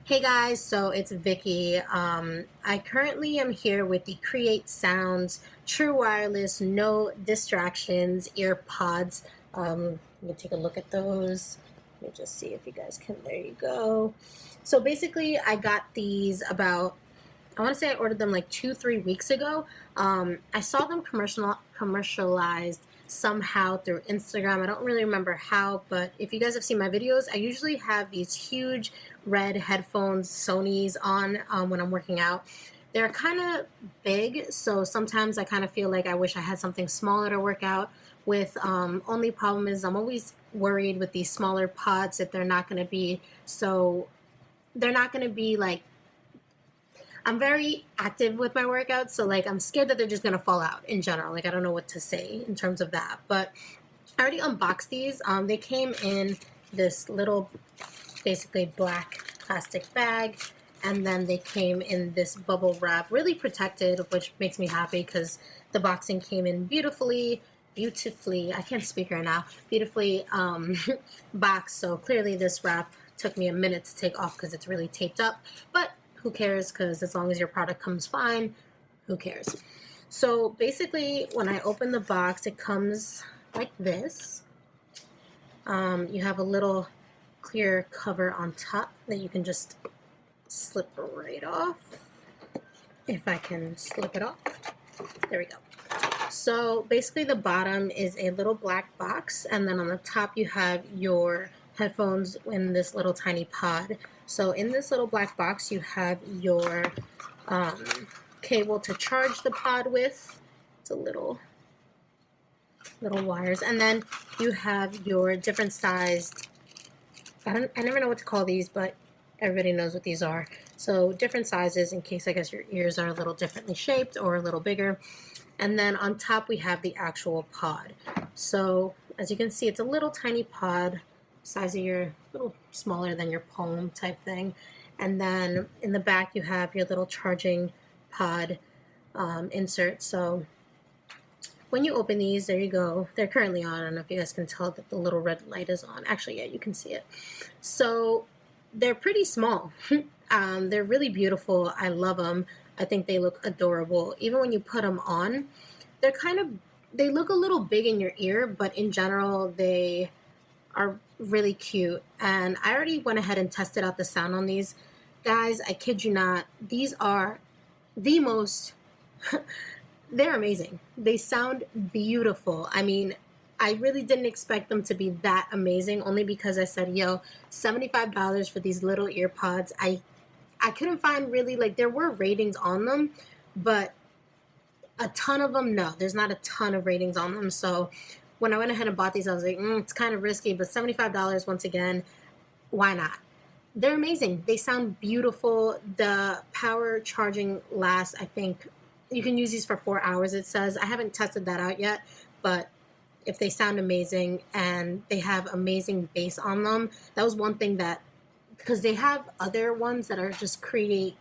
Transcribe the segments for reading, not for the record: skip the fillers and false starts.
Hey guys, so it's Vicky. I currently am here with the Create Sounds True Wireless No Distractions earpods. Let me take a look at those. Let me just see if you guys can. There you go. So basically, I got these about, I want to say I ordered them like 2, 3 weeks ago. I saw them commercialized somehow through Instagram. I don't really remember how, but if you guys have seen my videos, I usually have these huge red headphones, Sony's on when I'm working out. They're kind of big, so sometimes I kind of feel like I wish I had something smaller to work out with. Only problem is I'm always worried with these smaller pods that they're not going to be like, I'm very active with my workouts, so like I'm scared that they're just gonna fall out in general. Like I don't know what to say in terms of that. But I already unboxed these. They came in this little, basically black plastic bag, and then they came in this bubble wrap, really protected, which makes me happy because the boxing came in beautifully. I can't speak right now. Beautifully boxed. So clearly this wrap took me a minute to take off because it's really taped up, but who cares, because as long as your product comes fine, who cares? So basically when I open the box, it comes like this. You have a little clear cover on top that you can just slip right off. If I can slip it off. There we go. So basically the bottom is a little black box, and then on the top you have your headphones in this little tiny pod. So in this little black box you have your cable to charge the pod with. It's a little wires, and then you have your different sized, I never know what to call these, but everybody knows what these are. So different sizes in case I guess your ears are a little differently shaped or a little bigger. And then on top we have the actual pod. So as you can see, it's a little tiny pod, size of your, little smaller than your palm type thing. And then in the back you have your little charging pod insert. So when you open these, there you go. They're currently on. I don't know if you guys can tell that the little red light is on. Actually, yeah, you can see it. So they're pretty small. They're really beautiful. I love them. I think they look adorable. Even when you put them on, they look a little big in your ear, but in general, they are really cute. And I already went ahead and tested out the sound on these. Guys, I kid you not, these are the most, they're amazing. They sound beautiful. I mean, I really didn't expect them to be that amazing, only because I said, yo, $75 for these little ear pods. I couldn't find really, like, there were ratings on them, but a ton of them, no, there's not a ton of ratings on them. So when I went ahead and bought these, I was like, it's kind of risky, but $75 once again, why not? They're amazing. They sound beautiful. The power charging lasts, I think, you can use these for 4 hours, it says. I haven't tested that out yet, but if they sound amazing and they have amazing bass on them, that was one thing that, because they have other ones that are just Create,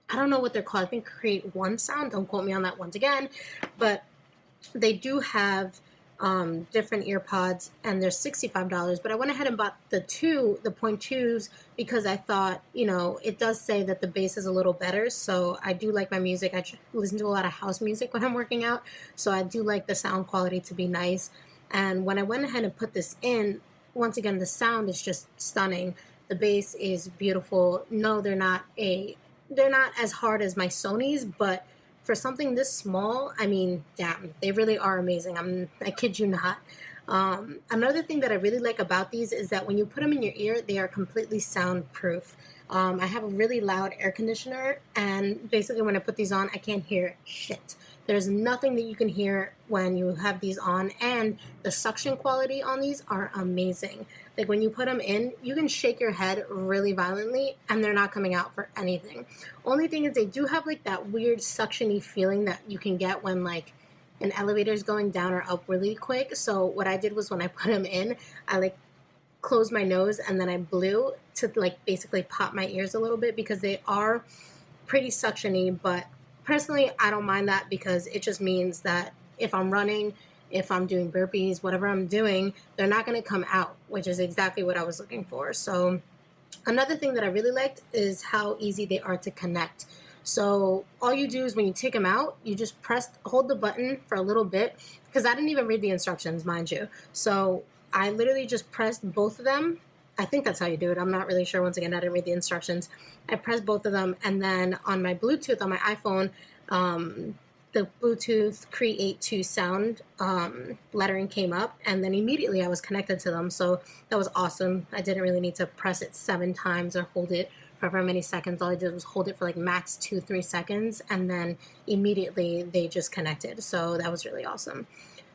I don't know what they're called. I think Cr8-1 sound. Don't quote me on that once again. But they do have different ear pods, and they're $65. But I went ahead and bought the .2s, because I thought, it does say that the bass is a little better. So I do like my music. I listen to a lot of house music when I'm working out. So I do like the sound quality to be nice. And when I went ahead and put this in, once again, the sound is just stunning. The bass is beautiful. No, they're not as hard as my Sony's, but for something this small, I mean, damn, they really are amazing. I kid you not. Another thing that I really like about these is that when you put them in your ear, they are completely soundproof. I have a really loud air conditioner, and basically when I put these on, I can't hear shit. There's nothing that you can hear when you have these on, and the suction quality on these are amazing. Like when you put them in, you can shake your head really violently and they're not coming out for anything. Only thing is they do have like that weird suction-y feeling that you can get when like an elevator is going down or up really quick. So what I did was when I put them in, I like closed my nose and then I blew to like basically pop my ears a little bit, because they are pretty suction-y. But personally, I don't mind that, because it just means that if I'm running, if I'm doing burpees, whatever I'm doing, they're not going to come out, which is exactly what I was looking for. So Another thing that I really liked is how easy they are to connect. So all you do is when you take them out, you just hold the button for a little bit, because I didn't even read the instructions, mind you. So I literally just pressed both of them. I think that's how you do it. I'm not really sure. Once again, I didn't read the instructions. I pressed both of them, and then on my Bluetooth on my iPhone, the Bluetooth Cr8-2 sound lettering came up, and then immediately I was connected to them. So that was awesome. I didn't really need to press it 7 times or hold it for however many seconds. All I did was hold it for like max 2-3 seconds, and then immediately they just connected. So that was really awesome.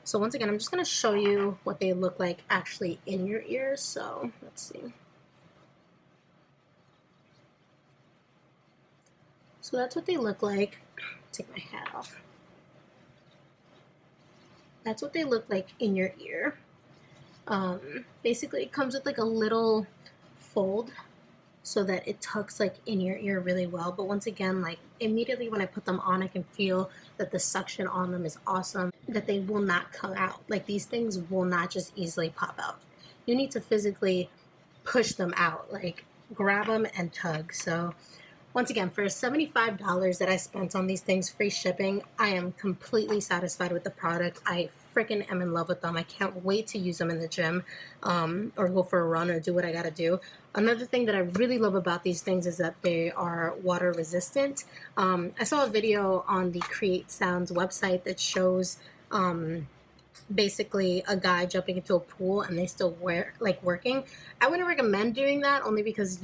So once again, I'm just going to show you what they look like actually in your ears. So let's see. So that's what they look like. Take my hat off. That's what they look like in your ear. Basically, it comes with like a little fold so that it tucks like in your ear really well. But once again, like immediately when I put them on, I can feel that the suction on them is awesome, that they will not come out. Like these things will not just easily pop out. You need to physically push them out, like grab them and tug. So once again, for $75 that I spent on these things, free shipping, I am completely satisfied with the product. I freaking am in love with them. I can't wait to use them in the gym or go for a run or do what I gotta do. Another thing that I really love about these things is that they are water resistant. I saw a video on the Create Sounds website that shows basically a guy jumping into a pool and they still working. I wouldn't recommend doing that, only because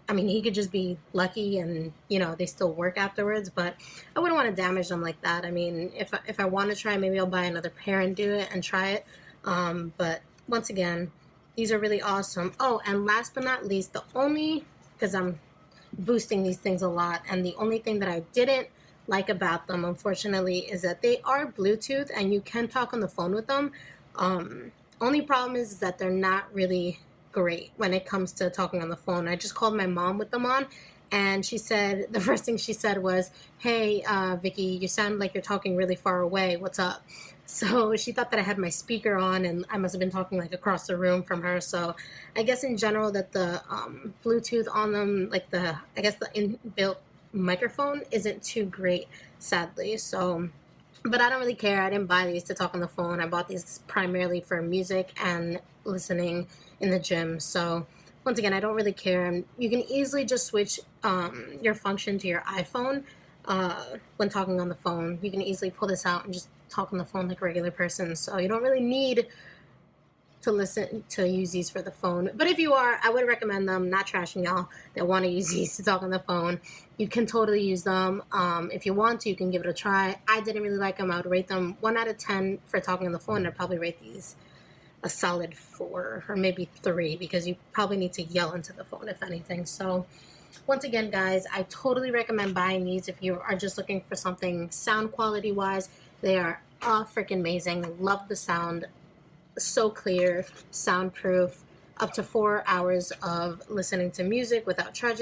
I mean, he could just be lucky and, you know, they still work afterwards, but I wouldn't want to damage them like that. I mean, if I want to try, maybe I'll buy another pair and do it and try it. But once again, these are really awesome. Oh, and last but not least, because I'm boosting these things a lot, and the only thing that I didn't like about them, unfortunately, is that they are Bluetooth and you can talk on the phone with them. Only problem is that they're not really great when it comes to talking on the phone. I just called my mom with them on, and she said, the first thing she said was, "Hey, Vicky, you sound like you're talking really far away. What's up?" So she thought that I had my speaker on and I must have been talking like across the room from her. So I guess in general that the Bluetooth on them, like the inbuilt microphone isn't too great, sadly. So but I don't really care. I didn't buy these to talk on the phone. I bought these primarily for music and listening in the gym. So once again, I don't really care. And you can easily just switch your function to your iPhone when talking on the phone. You can easily pull this out and just talk on the phone like a regular person. So you don't really need to use these for the phone. But if you are, I would recommend them. Not trashing y'all that want to use these to talk on the phone. You can totally use them. If you want to, you can give it a try. I didn't really like them. I would rate them 1 out of 10 for talking on the phone. I'd probably rate these a solid 4 or maybe 3, because you probably need to yell into the phone if anything. So once again, guys, I totally recommend buying these if you are just looking for something sound quality wise. They are freaking amazing. Love the sound. So clear, soundproof, up to 4 hours of listening to music without charging.